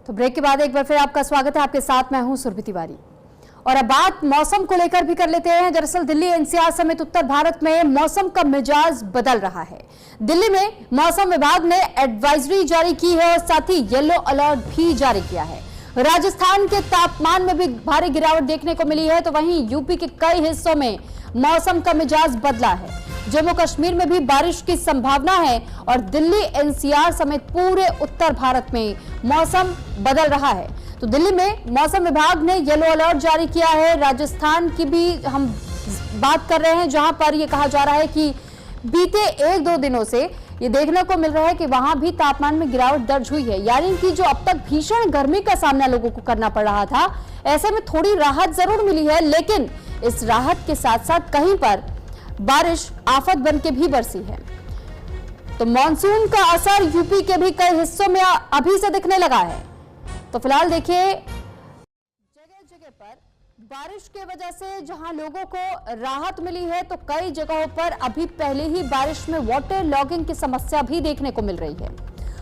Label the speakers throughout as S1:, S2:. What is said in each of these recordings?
S1: तो ब्रेक के बाद एक बार फिर आपका स्वागत है। आपके साथ मैं हूं सुरभि तिवारी और अब बात मौसम को लेकर भी कर लेते हैं। दरअसल दिल्ली एनसीआर समेत उत्तर भारत में मौसम का मिजाज बदल रहा है। दिल्ली में मौसम विभाग ने एडवाइजरी जारी की है और साथ ही येलो अलर्ट भी जारी किया है। राजस्थान के तापमान में भी भारी गिरावट देखने को मिली है, तो वहीं यूपी के कई हिस्सों में मौसम का मिजाज बदला है। जम्मू कश्मीर में भी बारिश की संभावना है और दिल्ली एनसीआर समेत पूरे उत्तर भारत में मौसम बदल रहा है। तो दिल्ली में मौसम विभाग ने येलो अलर्ट जारी किया है। राजस्थान की भी हम बात कर रहे हैं, जहां पर यह कहा जा रहा है कि बीते 1-2 दिनों से ये देखने को मिल रहा है कि वहां भी तापमान में गिरावट दर्ज हुई है। यानी कि जो अब तक भीषण गर्मी का सामना लोगों को करना पड़ रहा था, ऐसे में थोड़ी राहत जरूर मिली है, लेकिन इस राहत के साथ साथ कहीं पर बारिश आफत बन के भी बरसी है। तो मानसून का असर यूपी के भी कई हिस्सों में अभी से दिखने लगा है। तो फिलहाल देखिए, जगह जगह पर बारिश के वजह से जहां लोगों को राहत मिली है, तो कई जगहों पर अभी पहले ही बारिश में वाटर लॉगिंग की समस्या भी देखने को मिल रही है।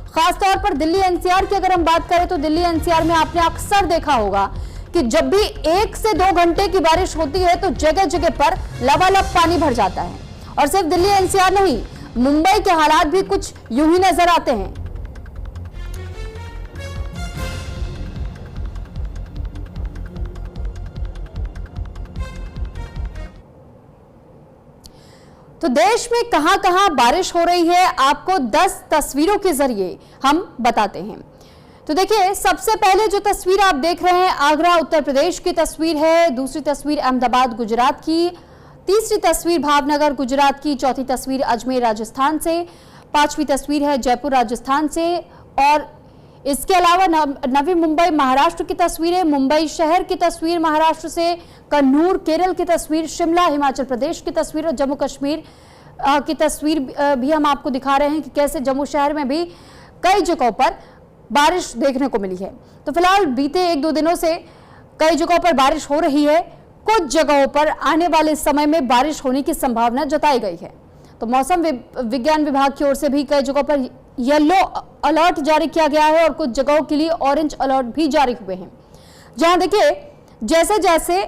S1: खासतौर पर दिल्ली एनसीआर की अगर हम बात करें तो दिल्ली एनसीआर में आपने अक्सर देखा होगा कि जब भी 1 से 2 घंटे की बारिश होती है तो जगह जगह पर लबालब पानी भर जाता है। और सिर्फ दिल्ली एनसीआर नहीं, मुंबई के हालात भी कुछ यूं ही नजर आते हैं। तो देश में कहां-कहां बारिश हो रही है, आपको 10 तस्वीरों के जरिए हम बताते हैं। तो देखिए, सबसे पहले जो तस्वीर आप देख रहे हैं, आगरा उत्तर प्रदेश की तस्वीर है। दूसरी तस्वीर अहमदाबाद गुजरात की, तीसरी तस्वीर भावनगर गुजरात की, चौथी तस्वीर अजमेर राजस्थान से, पांचवी तस्वीर है जयपुर राजस्थान से और इसके अलावा नवी मुंबई महाराष्ट्र की तस्वीरें, मुंबई शहर की तस्वीर महाराष्ट्र से, कन्नूर केरल की तस्वीर, शिमला हिमाचल प्रदेश की तस्वीर और जम्मू कश्मीर की तस्वीर भी हम आपको दिखा रहे हैं कि कैसे जम्मू शहर में भी कई जगहों पर बारिश देखने को मिली है। तो फिलहाल बीते 1-2 दिनों से कई जगहों पर बारिश हो रही है। कुछ जगहों पर आने वाले समय में बारिश होने की संभावना जताई गई है। तो मौसम विज्ञान विभाग की ओर से भी कई जगहों पर येलो अलर्ट जारी किया गया है और कुछ जगहों के लिए ऑरेंज अलर्ट भी जारी हुए हैं। जहां देखिए, जैसे जैसे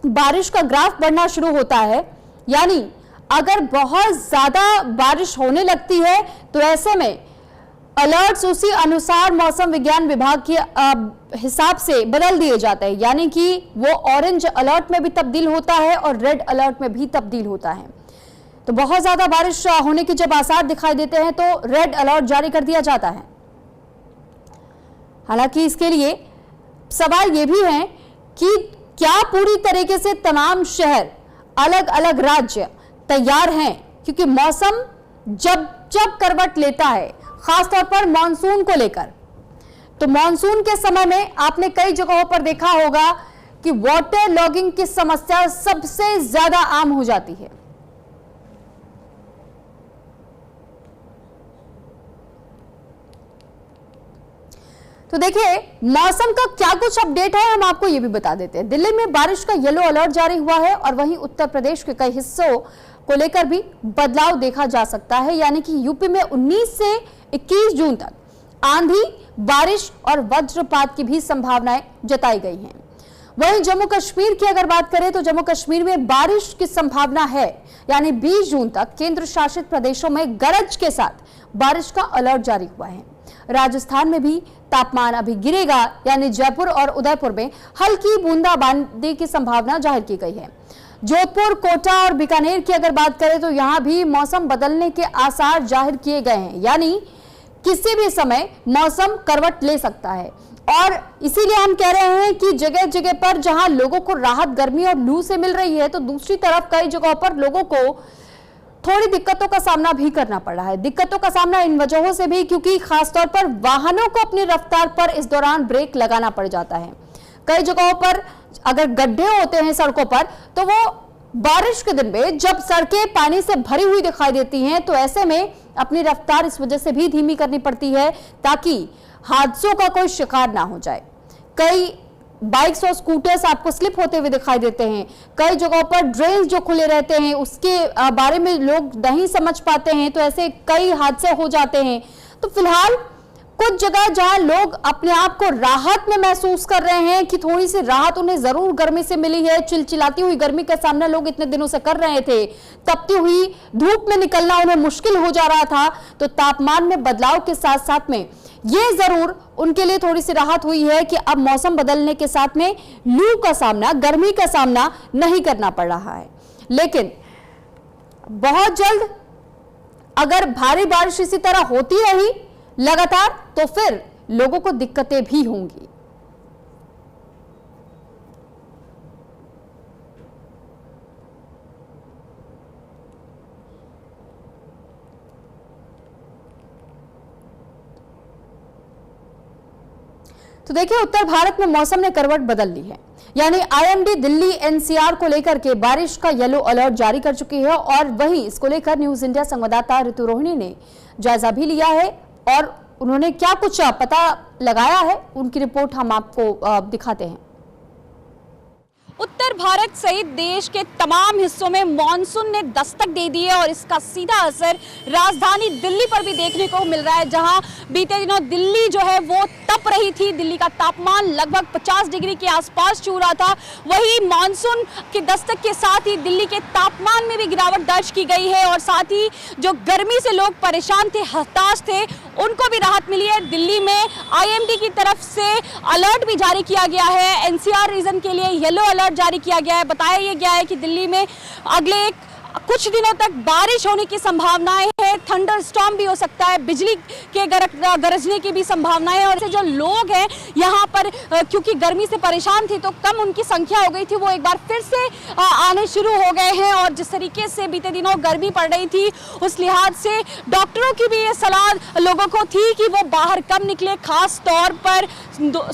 S1: बारिश का ग्राफ बढ़ना शुरू होता है, यानी अगर बहुत ज्यादा बारिश होने लगती है तो ऐसे में अलर्ट्स उसी अनुसार मौसम विज्ञान विभाग के हिसाब से बदल दिए जाते हैं। यानी कि वो ऑरेंज अलर्ट में भी तब्दील होता है और रेड अलर्ट में भी तब्दील होता है। तो बहुत ज्यादा बारिश होने के जब आसार दिखाई देते हैं तो रेड अलर्ट जारी कर दिया जाता है। हालांकि इसके लिए सवाल ये भी है कि क्या पूरी तरीके से तमाम शहर, अलग अलग राज्य तैयार हैं, क्योंकि मौसम जब जब करवट लेता है, खासतौर पर मानसून को लेकर, तो मानसून के समय में आपने कई जगहों पर देखा होगा कि वाटर लॉगिंग की समस्या सबसे ज्यादा आम हो जाती है। तो देखिए, मौसम का क्या कुछ अपडेट है, हम आपको यह भी बता देते हैं। दिल्ली में बारिश का येलो अलर्ट जारी हुआ है और वहीं उत्तर प्रदेश के कई हिस्सों को लेकर भी बदलाव देखा जा सकता है। यानी कि यूपी में 19 से 21 जून तक आंधी, बारिश और वज्रपात की भी संभावनाएं जताई गई हैं। वहीं जम्मू कश्मीर की अगर बात करें तो जम्मू कश्मीर में बारिश की संभावना है, यानी 20 जून तक केंद्र शासित प्रदेशों में गरज के साथ बारिश का अलर्ट जारी हुआ है। राजस्थान में भी तापमान अभी गिरेगा, यानी जयपुर और उदयपुर में हल्की बूंदाबांदी की संभावना जाहिर की गई है। जोधपुर, कोटा और बीकानेर की अगर बात करें तो यहां भी मौसम बदलने के आसार जाहिर किए गए हैं, यानी किसी भी समय मौसम करवट ले सकता है। और इसीलिए हम कह रहे हैं कि जगह जगह पर जहां लोगों को राहत गर्मी और लू से मिल रही है, तो दूसरी तरफ कई जगहों पर लोगों को थोड़ी दिक्कतों का सामना भी करना पड़ रहा है। दिक्कतों का सामना इन वजहों से भी क्योंकि खासतौर पर वाहनों को अपनी रफ्तार पर इस दौरान ब्रेक लगाना पड़ जाता है। कई जगहों पर अगर गड्ढे होते हैं सड़कों पर, तो वो बारिश के दिन में जब सड़कें पानी से भरी हुई दिखाई देती हैं, तो ऐसे में अपनी रफ्तार इस वजह से भी धीमी करनी पड़ती है ताकि हादसों का कोई शिकार ना हो जाए। कई बाइक्स और स्कूटर्स आपको स्लिप होते हुए दिखाई देते हैं। कई जगहों पर ड्रेन्स जो खुले रहते हैं उसके बारे में लोग नहीं समझ पाते हैं, तो ऐसे कई हादसे हो जाते हैं। तो फिलहाल कुछ जगह जहां लोग अपने आप को राहत में महसूस कर रहे हैं कि थोड़ी सी राहत उन्हें जरूर गर्मी से मिली है। चिलचिलाती हुई गर्मी का सामना लोग इतने दिनों से कर रहे थे, तपती हुई धूप में निकलना उन्हें मुश्किल हो जा रहा था। तो तापमान में बदलाव के साथ साथ में ये जरूर उनके लिए थोड़ी सी राहत हुई है कि अब मौसम बदलने के साथ में लू का सामना, गर्मी का सामना नहीं करना पड़ रहा है। लेकिन बहुत जल्द अगर भारी बारिश इसी तरह होती रही लगातार तो फिर लोगों को दिक्कतें भी होंगी। तो देखिए, उत्तर भारत में मौसम ने करवट बदल ली है। यानी आईएमडी दिल्ली एनसीआर को लेकर के बारिश का येलो अलर्ट जारी कर चुकी है और वहीं इसको लेकर न्यूज इंडिया संवाददाता ऋतु रोहिणी ने जायजा भी लिया है और उन्होंने क्या कुछ पता लगाया है, उनकी रिपोर्ट हम आपको दिखाते हैं।
S2: उत्तर भारत सहित देश के तमाम हिस्सों में मॉनसून ने दस्तक दे दी है और इसका सीधा असर राजधानी दिल्ली पर भी देखने को मिल रहा है, जहां बीते दिनों दिल्ली जो है वो तप रही थी। दिल्ली का तापमान लगभग 50 डिग्री के आसपास छू रहा था। वही मॉनसून की दस्तक के साथ ही दिल्ली के तापमान में भी गिरावट दर्ज की गई है और साथ ही जो गर्मी से लोग परेशान थे, हताश थे, उनको भी राहत मिली है। दिल्ली में आईएमडी की तरफ से अलर्ट भी जारी किया गया है। एनसीआर रीजन के लिए येलो अलर्ट जारी किया गया है। बताया यह गया है कि दिल्ली में अगले कुछ दिनों तक बारिश होने की संभावनाएं है, थंडर स्टॉर्म भी हो सकता है, बिजली के गरजने की भी संभावनाएं है। और जो लोग हैं यहाँ पर क्योंकि गर्मी से परेशान थे तो कम उनकी संख्या हो गई थी, वो एक बार फिर से आने शुरू हो गए हैं। और जिस तरीके से बीते दिनों गर्मी पड़ रही थी, उस लिहाज से डॉक्टरों की भी ये सलाह लोगों को थी कि वो बाहर कम निकले। खास तौर पर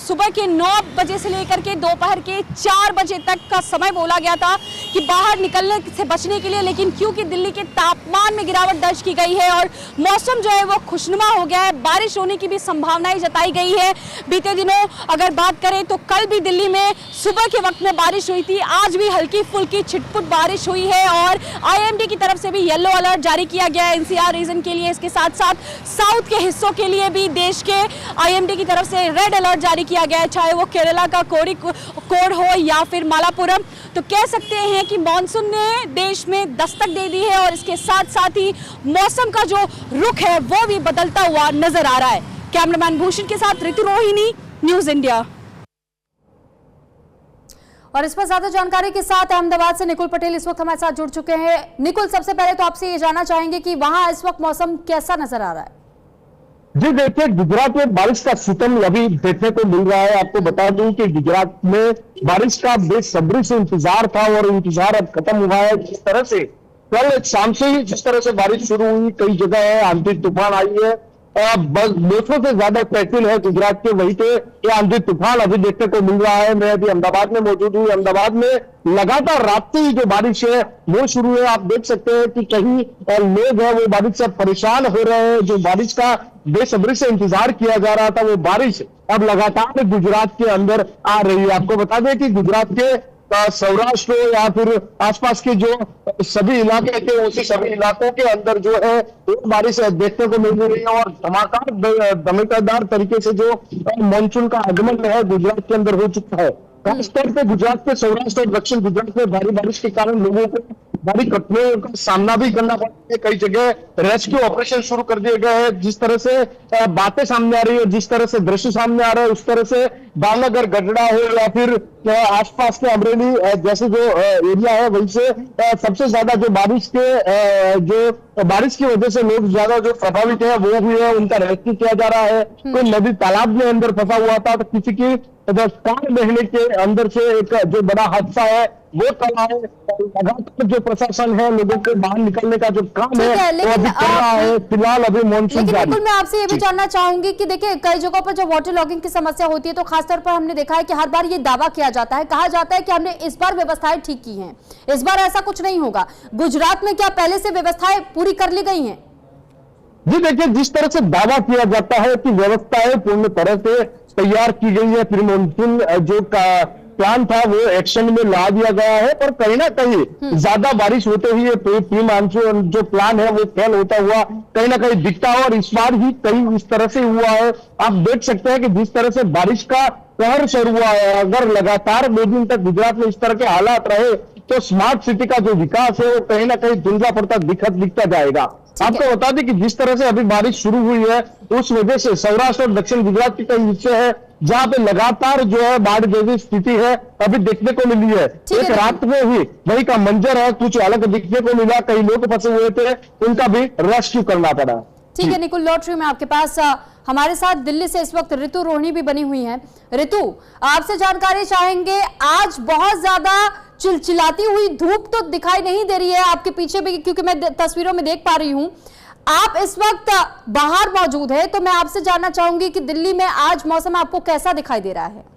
S2: सुबह के 9 बजे से लेकर के दोपहर के 4 बजे तक का समय बोला गया था कि बाहर निकलने से बचने के लिए। लेकिन क्योंकि दिल्ली के तापमान में गिरावट दर्ज की गई है और मौसम जो है वो खुशनुमा हो गया है, बारिश होने की भी संभावनाएं जताई गई है। बीते दिनों अगर बात करें तो कल भी दिल्ली में सुबह के वक्त में बारिश हुई थी, आज भी हल्की फुल्की छिटपुट बारिश हुई है और आईएमडी की तरफ से भी येलो अलर्ट जारी किया गया है एनसीआर रीजन के लिए। इसके साथ साथ साउथ के हिस्सों के लिए भी देश के आईएमडी की तरफ से रेड अलर्ट जारी किया गया है, चाहे वो केरला का कोड हो या फिर मालापुरम। तो कह सकते हैं कि मॉनसून ने देश में दस्तक दे दी है और इसके साथ साथ ही मौसम का जो रुख है वो भी बदलता हुआ नजर आ रहा है। कैमरामैन भूषण के साथ ऋतु रोहिणी, न्यूज इंडिया।
S1: और इस पर ज्यादा जानकारी के साथ अहमदाबाद से निकुल पटेल इस वक्त हमारे साथ जुड़ चुके हैं। निकुल, सबसे पहले तो आपसे ये जानना चाहेंगे कि वहां इस वक्त मौसम कैसा नजर आ रहा है?
S3: जी देखिए, गुजरात में बारिश का सितम अभी देखने को मिल रहा है। आपको बता दूं कि गुजरात में बारिश का बेसब्री से इंतजार था और इंतजार अब खत्म हुआ है। जिस तरह से कल शाम से ही जिस तरह से बारिश शुरू हुई, कई जगह है आंधी तूफान आई है, बस 200 से ज्यादा तहसील है गुजरात के, वहीं पे ये आंधी तूफान अभी देखने को मिल रहा है। मैं अभी अहमदाबाद में मौजूद हूँ। अहमदाबाद में लगातार रात से ही जो बारिश है वो शुरू है। आप देख सकते हैं कि कहीं लोग हैं वो बारिश से परेशान हो रहे हैं। जो बारिश का बेसब्री से इंतजार किया जा रहा था वो बारिश अब लगातार गुजरात के अंदर आ रही है। आपको बता दें कि गुजरात के सौराष्ट्र या फिर आसपास के जो सभी इलाके थे, उसी सभी इलाकों के अंदर जो है वो बारिश देखने को मिल रही है और धमाकेदार तरीके से जो मानसून का आगमन है गुजरात के अंदर हो चुका है। खासतौर पर गुजरात के सौराष्ट्र और दक्षिण गुजरात में भारी बारिश के कारण लोगों को भारी कठिनाइयों का सामना भी करना पड़ा है। कई जगह रेस्क्यू ऑपरेशन शुरू कर दिए गए हैं। जिस तरह से बातें सामने आ रही है, जिस तरह से दृश्य सामने आ रहा है, उस तरह से भावनगर, गढ़ड़ा हो या फिर आसपास के अमरेली जैसे जो एरिया है, वहीं से सबसे ज्यादा जो बारिश की वजह से लोग ज्यादा जो प्रभावित है वो भी है, उनका रेस्क्यू किया जा रहा है। कोई नदी तालाब में अंदर फंसा हुआ था तो किसी की 4 महीने के अंदर से एक जो बड़ा हादसा है वो कल आए। लगातार जो प्रशासन है लोगों को बाहर निकलने का जो काम है वो अभी कर रहा है। फिलहाल अभी मानसून जारी।
S1: लेकिन मैं आपसे ये भी जानना चाहूंगी कि देखिए, कई जगहों पर जब वाटर लॉगिंग की समस्या होती है तो खासतौर पर हमने देखा है कि हर बार ये दावा किया जाता है, कहा जाता है कि हमने इस बार व्यवस्थाएं ठीक की हैं, इस बार ऐसा कुछ नहीं होगा। गुजरात में क्या पहले से व्यवस्थाएं पूरी कर ली गई हैं?
S3: जी देखिए, जिस तरह से दावा किया जाता है कि व्यवस्थाएं पूर्ण तरह से तैयार की गई है, प्री मानसून जो प्लान था वो एक्शन में ला दिया गया है, पर कहीं ना कहीं ज्यादा बारिश होते ही प्री मानसून जो प्लान है वो फेल होता हुआ कहीं ना कहीं दिखता है। और इस बार ही कहीं इस तरह से हुआ है, आप देख सकते हैं कि जिस तरह से बारिश का कहर शुरू हुआ है, अगर लगातार 2 दिन तक गुजरात में इस तरह के हालात रहे तो स्मार्ट सिटी का जो विकास है वो कहीं ना कहीं धुंधला पड़ता दिखता जाएगा। आपको बता दें कि जिस तरह से अभी बारिश शुरू हुई है उस वजह से सौराष्ट्र और दक्षिण गुजरात के कई हिस्से हैं जहां पे लगातार जो है बाढ़ जैसी स्थिति है अभी देखने को मिली है। एक रात में ही वही का मंजर है, कुछ अलग दिखने को मिला, कई लोग फंसे हुए थे, उनका भी रेस्क्यू करना पड़ा।
S1: ठीक है निकुल, लौट रही हूं मैं आपके पास। हमारे साथ दिल्ली से इस वक्त ऋतु रोहिणी भी बनी हुई है। ऋतु, आपसे जानकारी चाहेंगे, आज बहुत ज्यादा चिलचिलाती हुई धूप तो दिखाई नहीं दे रही है आपके पीछे भी, क्योंकि मैं तस्वीरों में देख पा रही हूं आप इस वक्त बाहर मौजूद है, तो मैं आपसे जानना चाहूंगी कि दिल्ली में आज मौसम आपको कैसा दिखाई दे रहा है?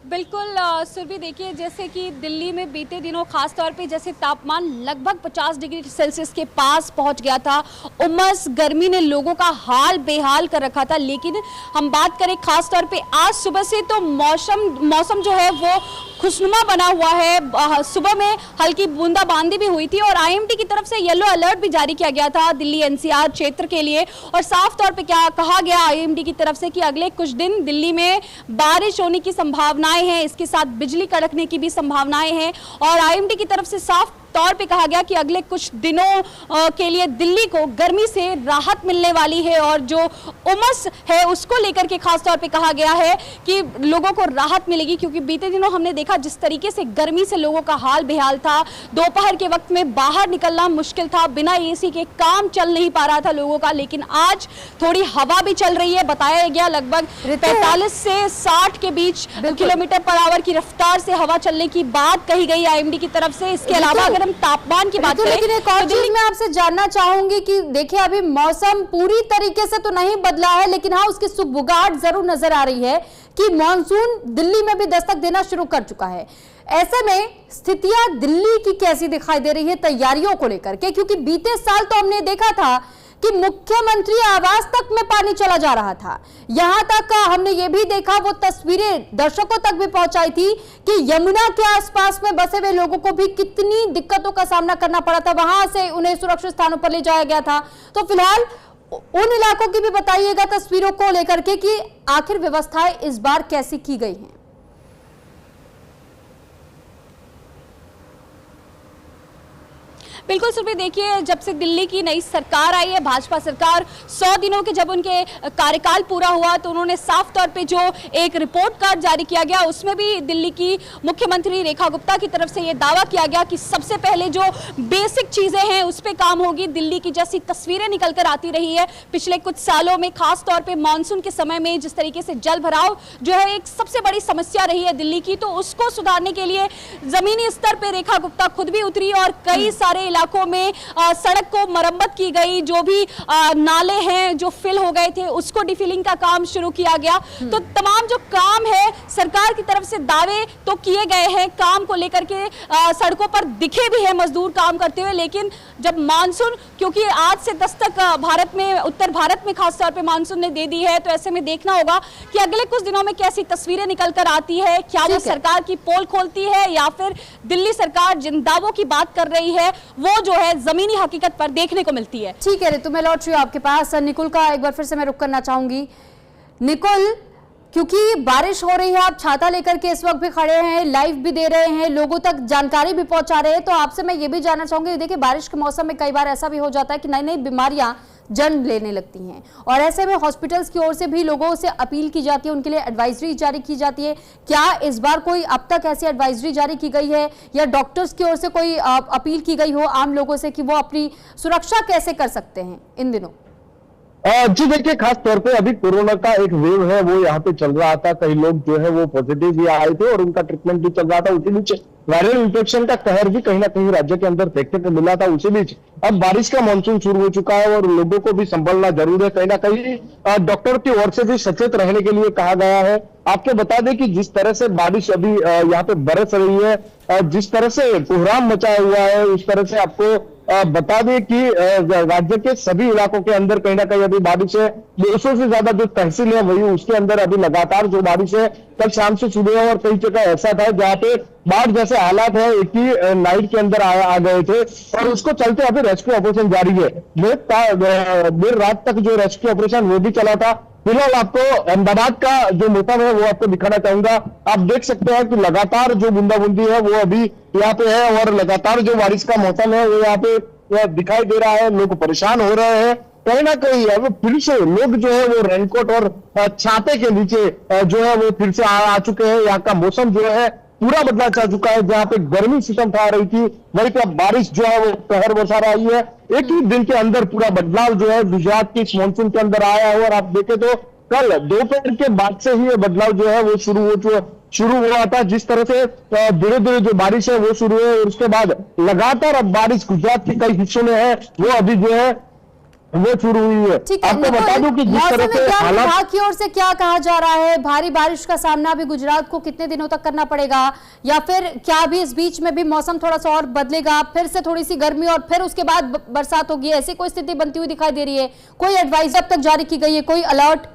S2: बिल्कुल सुरभि, देखिए जैसे कि दिल्ली में बीते दिनों खास तौर पे जैसे तापमान लगभग 50 डिग्री सेल्सियस के पास पहुंच गया था, उमस गर्मी ने लोगों का हाल बेहाल कर रखा था। लेकिन हम बात करें खास तौर पे आज सुबह से तो मौसम जो है वो खुशनुमा बना हुआ है। सुबह में हल्की बूंदाबांदी भी हुई थी और आईएमडी की तरफ से येलो अलर्ट भी जारी किया गया था दिल्ली एनसीआर क्षेत्र के लिए। और साफ तौर पे क्या कहा गया आईएमडी की तरफ से कि अगले कुछ दिन दिल्ली में बारिश होने की संभावनाएं हैं, इसके साथ बिजली कड़कने की भी संभावनाएं हैं। और आईएमडी की तरफ से साफ तौर पे कहा गया कि अगले कुछ दिनों के लिए दिल्ली को गर्मी से राहत मिलने वाली है और जो उमस है उसको लेकर के खास तौर पे कहा गया है कि लोगों को राहत मिलेगी, क्योंकि बीते दिनों हमने देखा जिस तरीके से गर्मी से लोगों का हाल बेहाल था। दोपहर के वक्त में बाहर निकलना मुश्किल था, बिना एसी के काम चल नहीं पा रहा था लोगों का। लेकिन आज थोड़ी हवा भी चल रही है, बताया गया लगभग 45 से 60 के बीच किलोमीटर पर आवर की रफ्तार से हवा चलने की बात कही गई आईएमडी की तरफ से। इसके अलावा अगर हम तापमान की बात करें,
S1: लेकिन एक और चीज मैं आपसे जानना चाहूंगी कि देखिए अभी मौसम पूरी तरीके से तो नहीं बदला है, लेकिन हाँ उसकी सुगबुगाहट जरूर नजर आ रही है कि मॉनसून दिल्ली में भी दस्तक देना शुरू कर चुका है। ऐसे में स्थितियां दिल्ली की कैसी दिखाई दे रही है तैयारियों को लेकर के? क्योंकि बीते साल तो हमने देखा था कि मुख्यमंत्री आवास तक में पानी चला जा रहा था। यहां तक हमने ये भी देखा, वो तस्वीरें दर्शकों तक भी पहुंचाई थी कि यमुना के आसपास में बसे हुए लोगों को भी कितनी दिक्कतों का सामना करना पड़ा था, वहां से उन्हें सुरक्षित स्थानों पर ले जाया गया था। तो फिलहाल उन इलाकों की भी बताइएगा तस्वीरों को लेकर के कि आखिर व्यवस्थाएं इस बार कैसी की गई हैं।
S2: बिल्कुल सुबह, देखिए जब से दिल्ली की नई सरकार आई है, भाजपा सरकार, 100 दिनों के जब उनके कार्यकाल पूरा हुआ तो उन्होंने साफ तौर पे जो एक रिपोर्ट कार्ड जारी किया गया उसमें भी दिल्ली की मुख्यमंत्री रेखा गुप्ता की तरफ से ये दावा किया गया कि सबसे पहले जो बेसिक चीजें हैं उस पर काम होगी। दिल्ली की जैसी तस्वीरें निकल कर आती रही है पिछले कुछ सालों में, खास तौर पर मानसून के समय में जिस तरीके से जल भराव जो है एक सबसे बड़ी समस्या रही है दिल्ली की, तो उसको सुधारने के लिए जमीनी स्तर पर रेखा गुप्ता खुद भी उतरी और कई सारे इलाकों में सड़क को मरम्मत की गई, जो भी नाले हैं जो फिल हो गए थे उसको डिफिलिंग का काम शुरू किया गया। तो तमाम जो काम है सरकार की तरफ से दावे तो किए गए हैं, काम को लेकर के सड़कों पर दिखे भी हैं मजदूर काम करते हुए। लेकिन जब मानसून, क्योंकि आज से दस्तक भारत में, उत्तर भारत में खास तौर पे मानसून ने दे दी है, तो ऐसे में देखना होगा कि अगले कुछ दिनों में कैसी तस्वीरें निकल कर आती है, क्या वो सरकार की पोल खोलती है या फिर दिल्ली सरकार जिन दावों की बात कर रही है वो जो है जमीनी हकीकत पर देखने को मिलती है।
S1: ठीक है ऋतु, मैं लौट रही हूं आपके पास। निकुल का एक बार फिर से मैं रुक करना चाहूंगी। निकुल, क्योंकि बारिश हो रही है, आप छाता लेकर के इस वक्त भी खड़े हैं, लाइव भी दे रहे हैं, लोगों तक जानकारी भी पहुंचा रहे हैं, तो आपसे मैं ये भी जानना चाहूंगी, देखिए बारिश के मौसम में कई बार ऐसा भी हो जाता है कि नई नई बीमारियां जन्म लेने लगती हैं और ऐसे में हॉस्पिटल्स की ओर से भी लोगों से अपील की जाती है, उनके लिए एडवाइजरी जारी की जाती है। क्या इस बार कोई अब तक ऐसी एडवाइजरी जारी की गई है या डॉक्टर्स की ओर से कोई अपील की गई हो आम लोगों से कि वो अपनी सुरक्षा कैसे कर सकते हैं इन दिनों?
S3: जी देखिए, खास तौर पे अभी कोरोना का एक वेव है वो यहाँ पे चल रहा था, कई लोग जो है वो पॉजिटिव भी आए थे और उनका ट्रीटमेंट भी चल रहा था। उसी बीच वायरल इन्फेक्शन का कहर भी कहीं ना कहीं राज्य के अंदर देखने को मिला था। उसी बीच अब बारिश का मानसून शुरू हो चुका है और लोगों को भी संभलना जरूर है। कहीं ना कहीं डॉक्टर की ओर से भी सचेत रहने के लिए कहा गया है। आपको बता दें कि जिस तरह से बारिश अभी यहाँ पे बरस रही है, जिस तरह से कोहराम मचा हुआ है, उस तरह से आपको बता दें कि राज्य के सभी इलाकों के अंदर कहीं ना कहीं अभी बारिश है। 200 से ज्यादा जो तहसील है वही उसके अंदर अभी लगातार जो बारिश है कल शाम से शुरू है और कई जगह ऐसा था जहाँ पे बाढ़ जैसे हालात है एक ही नाइट के अंदर आ गए थे और उसको चलते अभी रेस्क्यू ऑपरेशन जारी है। देर रात तक जो रेस्क्यू ऑपरेशन वो भी चला था। फिलहाल आपको अहमदाबाद का जो मौसम है वो आपको दिखाना चाहूंगा। आप देख सकते हैं कि लगातार जो बूंदाबूंदी है वो अभी यहाँ पे है और लगातार जो बारिश का मौसम है वो यहाँ पे दिखाई दे रहा है। लोग परेशान हो रहे हैं कहीं ना कहीं। अब फिर से लोग जो है वो रेनकोट और छाते के नीचे जो है वो फिर से आ चुके हैं। यहाँ का मौसम जो है पूरा बदला जा चुका है। जहां पे गर्मी सितम खा रही थी वहीं पे अब बारिश जो है वो कहर बरसा रही है। एक ही दिन के अंदर पूरा बदलाव जो है गुजरात के इस मानसून के अंदर आया है और आप देखें तो कल दोपहर के बाद से ही ये बदलाव जो है वो शुरू हुआ था। जिस तरह से धीरे धीरे जो बारिश है वो शुरू है और उसके बाद लगातार अब बारिश गुजरात के कई हिस्सों में है वो अभी जो है वो शुरू हुई है। आपको बता दूं कि जिस तरह से हालात
S1: विभाग की ओर से क्या कहा जा रहा है, भारी बारिश का सामना अभी गुजरात को कितने दिनों तक करना पड़ेगा या फिर क्या अभी इस बीच में भी मौसम थोड़ा सा और बदलेगा, फिर से थोड़ी सी गर्मी और फिर उसके बाद बरसात होगी, ऐसी कोई स्थिति बनती हुई दिखाई दे रही है? कोई एडवाइस अब तक जारी की गई है, कोई अलर्ट?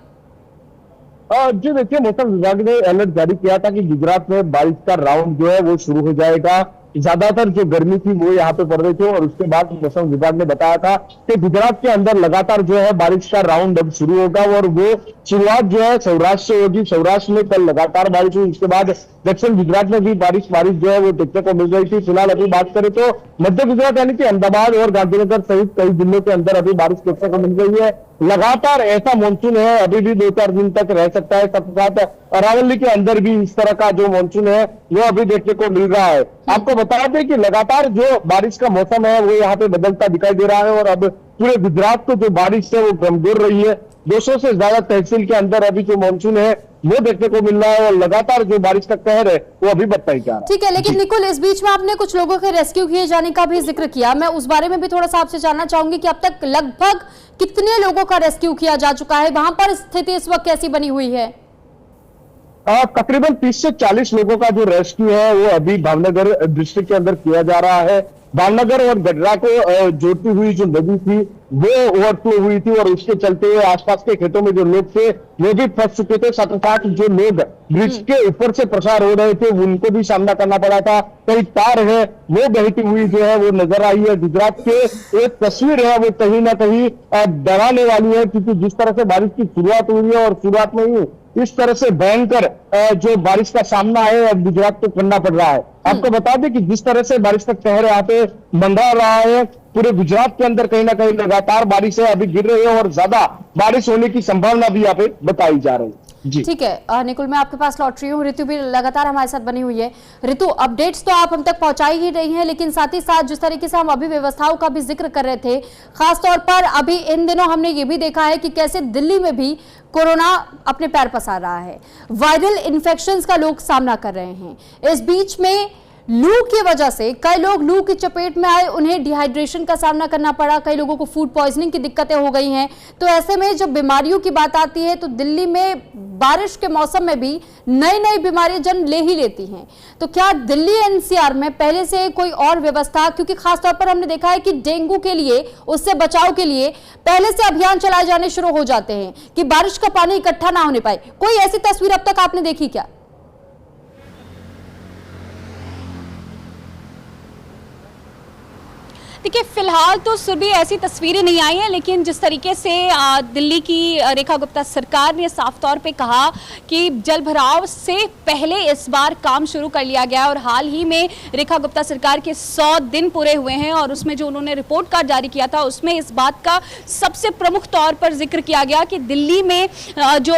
S3: जी देखिए, मौसम विभाग ने अलर्ट जारी किया था कि गुजरात में बारिश का राउंड जो है वो शुरू हो जाएगा। ज्यादातर जो गर्मी थी वो यहाँ पे पड़ रही थी और उसके बाद मौसम विभाग ने बताया था कि गुजरात के अंदर लगातार जो है बारिश का राउंड अब शुरू होगा और वो शुरुआत जो है सौराष्ट्र से होगी। सौराष्ट्र में कल लगातार बारिश हुई, उसके बाद दक्षिण गुजरात में भी बारिश जो है वो देखने को मिल रही थी। फिलहाल अभी बात करें तो मध्य गुजरात यानी कि अहमदाबाद और गांधीनगर सहित कई जिलों के अंदर अभी बारिश देखने को मिल रही है। लगातार ऐसा मानसून है, अभी भी 2-4 दिन तक रह सकता है। सबके साथ अरावली के अंदर भी इस तरह का जो मानसून है वो अभी देखने को मिल रहा है। आपको बता दें कि लगातार जो बारिश का मौसम है वो यहाँ पे बदलता दिखाई दे रहा है और अब पूरे गुजरात को जो बारिश है वो गमगोर रही है। 200 से ज्यादा तहसील के अंदर अभी जो मानसून है वो देखने को मिल रहा है और लगातार जो बारिश का कहर है वो अभी बढ़ता ही जा रहा है।
S1: ठीक है, लेकिन निकुल, इस बीच में आपने कुछ लोगों के रेस्क्यू किए जाने का भी जिक्र किया, मैं उस बारे में भी थोड़ा सा आपसे जानना चाहूंगी कि अब तक लगभग कितने लोगों का रेस्क्यू किया जा चुका है, वहां पर स्थिति इस वक्त कैसी बनी हुई है?
S3: तकरीबन 30 से 40 लोगों का जो रेस्क्यू है वो अभी भावनगर डिस्ट्रिक्ट के अंदर किया जा रहा है। भावनगर और गडरा को जोड़ती हुई जो नदी थी वो ओवरफ्लो हुई थी और उसके चलते आसपास के खेतों में जो लोग थे वो भी फंस चुके थे। साथ ही साथ जो लोग ब्रिज के ऊपर से प्रसार हो रहे थे उनको भी सामना करना पड़ा था। कई तार है वो बहती हुई जो है वो नजर आई है। गुजरात के एक तस्वीर है वो कहीं ना कहीं डराने वाली है, क्योंकि जिस तरह से बारिश की शुरुआत हुई है और शुरुआत में ही इस तरह से भयंकर जो बारिश का सामना है गुजरात को करना पड़ रहा है। आपको बता दें कि जिस तरह से बारिश का कहर यहाँ पे मंडरा रहा है, पूरे गुजरात के अंदर कहीं ना कहीं लगातार बारिश है अभी गिर रही है और ज्यादा बारिश होने की संभावना भी यहाँ पे बताई जा रही है। जी
S1: ठीक है निकुल, मैं आपके पास लौट रही हूँ। ऋतु भी लगातार हमारे साथ बनी हुई है। ऋतु, अपडेट्स तो आप हम तक पहुंचाई ही रही हैं, लेकिन साथ ही साथ जिस तरीके से हम अभी व्यवस्थाओं का भी जिक्र कर रहे थे, खासतौर पर अभी इन दिनों हमने ये भी देखा है कि कैसे दिल्ली में भी कोरोना अपने पैर पसार रहा है, वायरल इन्फेक्शंस का लोग सामना कर रहे हैं। इस बीच में लू की वजह से कई लोग लू की चपेट में आए, उन्हें डिहाइड्रेशन का सामना करना पड़ा, कई लोगों को फूड पॉइजनिंग की दिक्कतें हो गई हैं। तो ऐसे में जब बीमारियों की बात आती है तो दिल्ली में बारिश के मौसम में भी नई नई बीमारियां जन्म ले ही लेती हैं। तो क्या दिल्ली एनसीआर में पहले से कोई और व्यवस्था, क्योंकि खासतौर पर हमने देखा है कि डेंगू के लिए, उससे बचाव के लिए पहले से अभियान चलाए जाने शुरू हो जाते हैं कि बारिश का पानी इकट्ठा ना होने पाए, कोई ऐसी तस्वीर अब तक आपने देखी क्या?
S2: देखिए, फिलहाल तो सुरभि ऐसी तस्वीरें नहीं आई हैं, लेकिन जिस तरीके से दिल्ली की रेखा गुप्ता सरकार ने साफ तौर पे कहा कि जल भराव से पहले इस बार काम शुरू कर लिया गया और हाल ही में रेखा गुप्ता सरकार के 100 दिन पूरे हुए हैं और उसमें जो उन्होंने रिपोर्ट कार्ड जारी किया था उसमें इस बात का सबसे प्रमुख तौर पर जिक्र किया गया कि दिल्ली में जो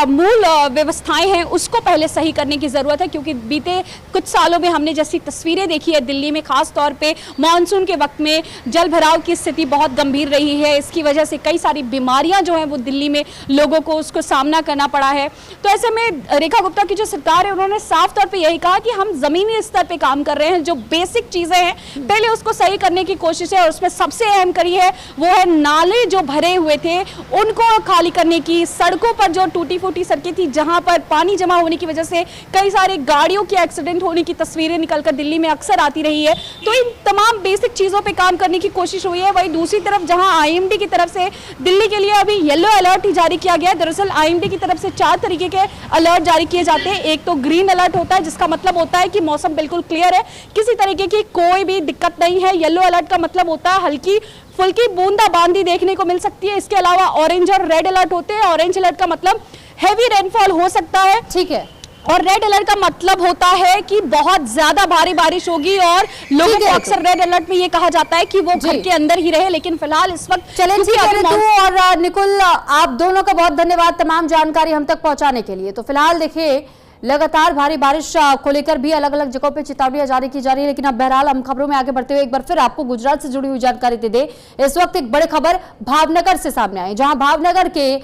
S2: मूल व्यवस्थाएं हैं उसको पहले सही करने की ज़रूरत है, क्योंकि बीते कुछ सालों में हमने जैसी तस्वीरें देखी है दिल्ली में, खास तौर पे मानसून के वक्त में जल भराव की स्थिति बहुत गंभीर रही है। इसकी वजह से कई सारी बीमारियां जो हैं वो दिल्ली में लोगों को उसको सामना करना पड़ा है। तो ऐसे में रेखा गुप्ता की जो सरकार है उन्होंने साफ तौर पे यही कहा कि हम जमीनी स्तर पे काम कर रहे हैं, जो बेसिक चीजें हैं पहले उसको सही करने की कोशिश है और उसमें सबसे अहम कड़ी है वो है नाले जो भरे हुए थे उनको खाली करने की। सड़कों पर जो टूटी फूटी सड़कें थी जहां पर पानी जमा होने की वजह से कई सारी गाड़ियों के एक्सीडेंट होने की तस्वीरें निकलकर दिल्ली में अक्सर आती रही है। तो इन तमाम बेसिक चीजों पे काम करने की कोशिश हुई है। वहीं दूसरी तरफ जहां आईएमडी की तरफ से दिल्ली के लिए अभी येलो अलर्ट ही जारी किया गया है। दरअसल आईएमडी की तरफ से 4 तरीके के अलर्ट जारी किए जाते हैं। एक तो ग्रीन अलर्ट होता है, जिसका मतलब होता है कि मौसम बिल्कुल क्लियर है, किसी तरीके की कोई भी दिक्कत नहीं है। येलो अलर्ट का मतलब होता है हल्की फुल्की बूंदाबांदी देखने को मिल सकती है। इसके अलावा ऑरेंज और रेड अलर्ट होते हैं। ऑरेंज अलर्ट का मतलब हेवी रेनफॉल हो सकता है,
S1: ठीक है,
S2: और रेड अलर्ट का मतलब होता है कि बहुत ज्यादा भारी बारिश होगी और लोगों को अक्सर रेड अलर्ट में ये कहा जाता है कि वो घर के अंदर ही रहे। लेकिन फिलहाल इस वक्त
S1: चलें जी, और निकुल, आप दोनों का बहुत धन्यवाद तमाम जानकारी हम तक पहुंचाने के लिए। तो फिलहाल देखिए, लगातार भारी बारिश को लेकर भी अलग अलग जगहों पे चेतावनियां जारी की जा रही है। लेकिन अब बहरहाल हम खबरों में आगे बढ़ते हुए एक बार फिर आपको गुजरात से जुड़ी हुई जानकारी दे दे। इस वक्त एक बड़ी खबर भावनगर से सामने आई, जहां भावनगर के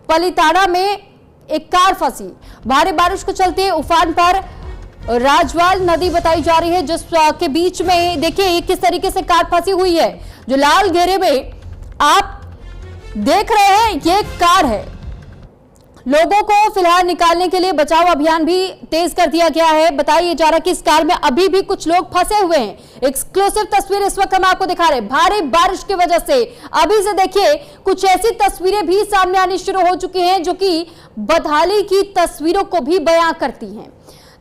S1: पलिताड़ा में एक कार फंसी। भारी बारिश को चलते उफान पर राजवाल नदी बताई जा रही है, जिसके बीच में देखिए किस तरीके से कार फंसी हुई है। जो लाल घेरे में आप देख रहे हैं ये कार है। लोगों को फिलहाल निकालने के लिए बचाव अभियान भी तेज कर दिया गया है। बताया जा रहा है कि इस कार में अभी भी कुछ लोग फंसे हुए हैं। एक्सक्लूसिव तस्वीर इस वक्त हम आपको दिखा रहे हैं। भारी बारिश की वजह से अभी से देखिए कुछ ऐसी तस्वीरें भी सामने आनी शुरू हो चुकी हैं जो कि बदहाली की तस्वीरों को भी बयां करती हैं।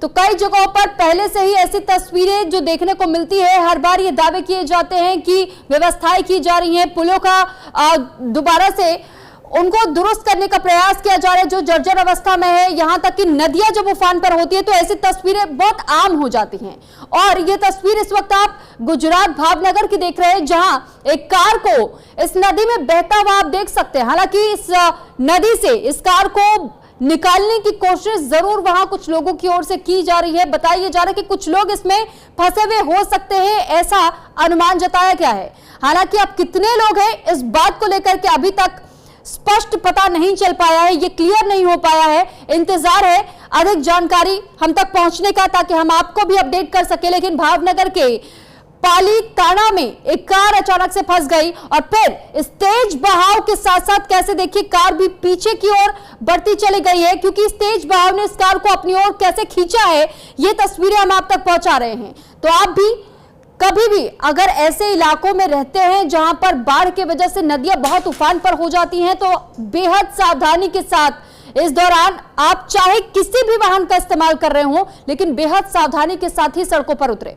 S1: तो कई जगहों पर पहले से ही ऐसी तस्वीरें जो देखने को मिलती है। हर बार ये दावे किए जाते हैं कि व्यवस्थाएं की जा रही हैं, पुलों का दोबारा से उनको दुरुस्त करने का प्रयास किया जा रहा है जो जर्जर अवस्था में है। यहां तक कि नदियां जब उफान पर होती है तो ऐसी तस्वीरें बहुत आम हो जाती हैं। और ये तस्वीर इस वक्त आप गुजरात भावनगर की देख रहे हैं, जहां एक कार को इस नदी में बहता हुआ आप देख सकते हैं। हालांकि इस नदी से इस कार को निकालने की कोशिश जरूर वहां कुछ लोगों की ओर से की जा रही है। बताया जा रहा है कि कुछ लोग इसमें फंसे हुए हो सकते हैं, ऐसा अनुमान जताया गया है। हालांकि अब कितने लोग हैं इस बात को लेकर के अभी तक स्पष्ट पता नहीं चल पाया है, ये क्लियर नहीं हो पाया है। इंतजार है अधिक जानकारी हम तक पहुंचने का, ताकि हम आपको भी अपडेट कर सके। लेकिन भावनगर के पालीताड़ा में एक कार अचानक से फंस गई और फिर इस तेज बहाव के साथ साथ कैसे देखिए कार भी पीछे की ओर बढ़ती चली गई है, क्योंकि इस तेज बहाव ने इस कार को अपनी ओर कैसे खींचा है ये तस्वीरें हम आप तक पहुंचा रहे हैं। तो आप भी कभी भी अगर ऐसे इलाकों में रहते हैं जहां पर बाढ़ की वजह से नदियां बहुत उफान पर हो जाती हैं, तो बेहद सावधानी के साथ इस दौरान आप चाहे किसी भी वाहन का इस्तेमाल कर रहे हो, लेकिन बेहद सावधानी के साथ ही सड़कों पर उतरे।